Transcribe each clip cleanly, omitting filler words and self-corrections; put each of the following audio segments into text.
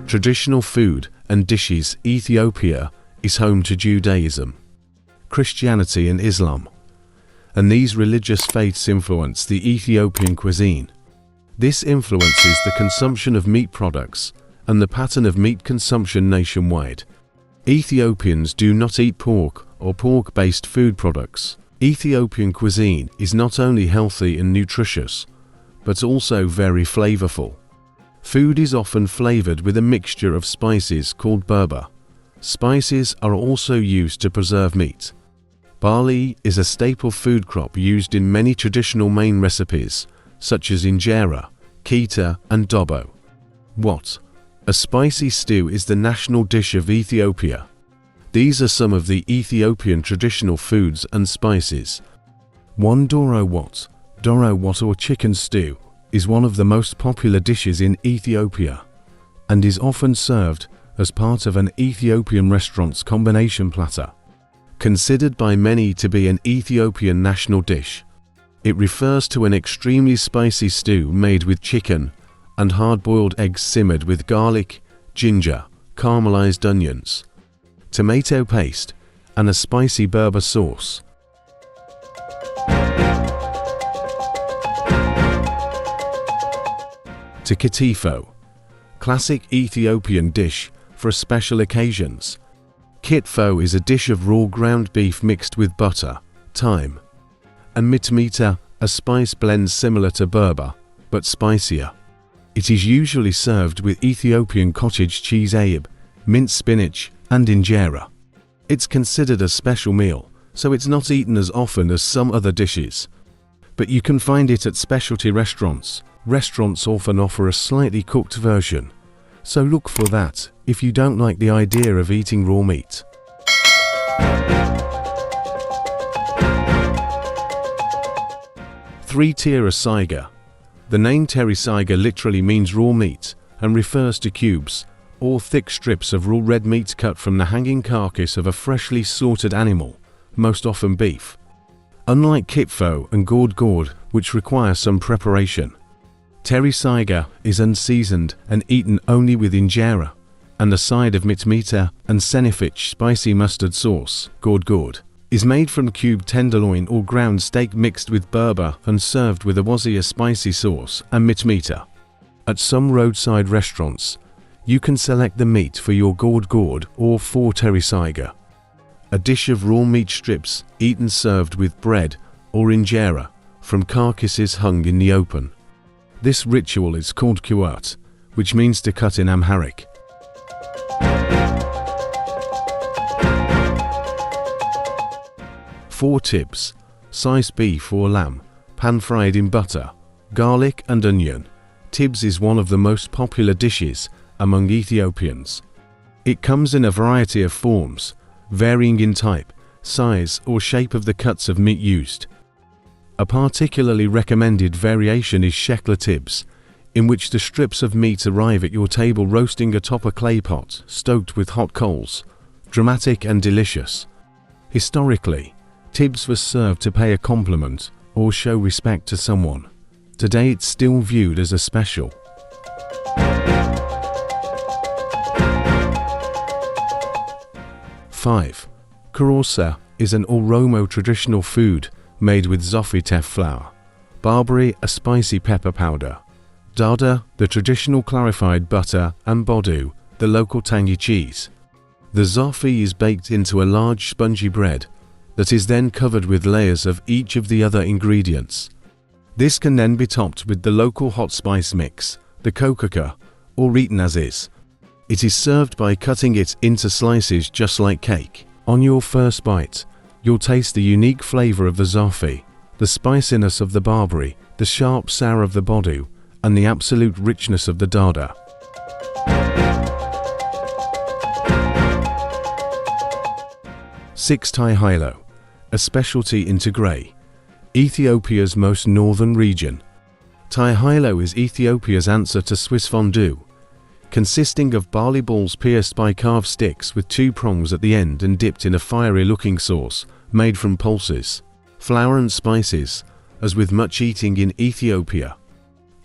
Traditional food and dishes. Ethiopia is home to Judaism, Christianity and Islam, and these religious faiths influence the Ethiopian cuisine. This influences the consumption of meat products and the pattern of meat consumption nationwide. Ethiopians do not eat pork or pork-based food products. Ethiopian cuisine is not only healthy and nutritious, but also very flavorful. Food is often flavored with a mixture of spices called berber. Spices are also used to preserve meat. Barley is a staple food crop used in many traditional main recipes, such as injera, kita, and dobo. What? A spicy stew is the national dish of Ethiopia. These are some of the Ethiopian traditional foods and spices. 1. Doro what? Doro what, or chicken stew, is one of the most popular dishes in Ethiopia and is often served as part of an Ethiopian restaurant's combination platter. Considered by many to be an Ethiopian national dish, it refers to an extremely spicy stew made with chicken and hard-boiled eggs simmered with garlic, ginger, caramelized onions, tomato paste, and a spicy Berber sauce. To Kitfo, classic Ethiopian dish for special occasions. Kitfo is a dish of raw ground beef mixed with butter, thyme, and mitmita, a spice blend similar to Berber, but spicier. It is usually served with Ethiopian cottage cheese aib, minced spinach, and injera. It's considered a special meal, so it's not eaten as often as some other dishes. But you can find it at specialty restaurants. Restaurants often offer a slightly cooked version, so look for that if you don't like the idea of eating raw meat. Teri saiga. The name teri saiga literally means raw meat and refers to cubes or thick strips of raw red meat cut from the hanging carcass of a freshly slaughtered animal, most often beef. Unlike kitfo and gourd, which require some preparation, teri saiga is unseasoned and eaten only with injera and a side of mitmita and senefich spicy mustard sauce. Gourd is made from cubed tenderloin or ground steak mixed with berber and served with a wazia spicy sauce and mitmita. At some roadside restaurants, you can select the meat for your gourd or for teri saiga, a dish of raw meat strips eaten served with bread or injera from carcasses hung in the open. This ritual is called kuat, which means to cut in Amharic. For Tibs, sliced beef or lamb, pan-fried in butter, garlic and onion. Tibs is one of the most popular dishes among Ethiopians. It comes in a variety of forms, varying in type, size or shape of the cuts of meat used. A particularly recommended variation is shekla tibs, in which the strips of meat arrive at your table roasting atop a clay pot stoked with hot coals. Dramatic and delicious. Historically, tibs was served to pay a compliment or show respect to someone. Today it's still viewed as a special. Five. Koca is an Oromo traditional food made with zofi teff flour, barberry, a spicy pepper powder, dada, the traditional clarified butter, and bodu, the local tangy cheese. The zofi is baked into a large spongy bread that is then covered with layers of each of the other ingredients. This can then be topped with the local hot spice mix, the koca, or eaten as is. It is served by cutting it into slices just like cake. On your first bite, you'll taste the unique flavor of the zofi, the spiciness of the barberry, the sharp sour of the bodu, and the absolute richness of the dada. Six. Tihilo, a specialty in Tigray, Ethiopia's most northern region. Tihilo is Ethiopia's answer to Swiss fondue, consisting of barley balls pierced by carved sticks with two prongs at the end and dipped in a fiery-looking sauce made from pulses, flour and spices, as with much eating in Ethiopia.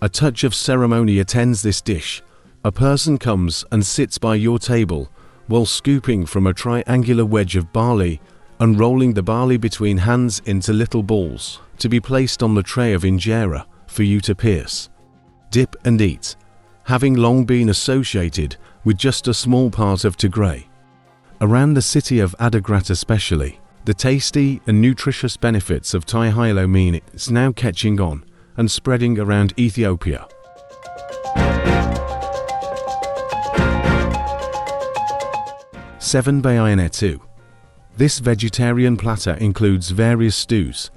A touch of ceremony attends this dish, A person comes and sits by your table while scooping from a triangular wedge of barley and rolling the barley between hands into little balls to be placed on the tray of injera for you to pierce, dip and eat, having long been associated with just a small part of Tigray. Around the city of Adigrat especially, the tasty and nutritious benefits of Tihilo mean it's now catching on and spreading around Ethiopia. 7. Beyaynetu. This vegetarian platter includes various stews,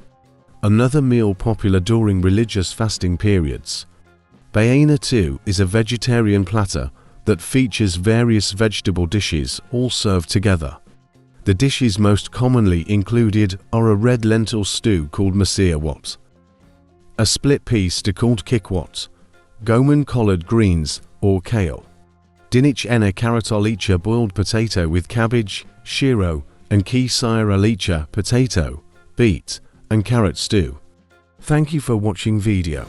another meal popular during religious fasting periods. Beyaynetu is a vegetarian platter that features various vegetable dishes all served together. The dishes most commonly included are a red lentil stew called masirwat, a split pea stew called kikwat, goman collard greens or kale, dinich ena carrot alicha boiled potato with cabbage, shiro, and kisire alicha potato, beet, and carrot stew. Thank you for watching video.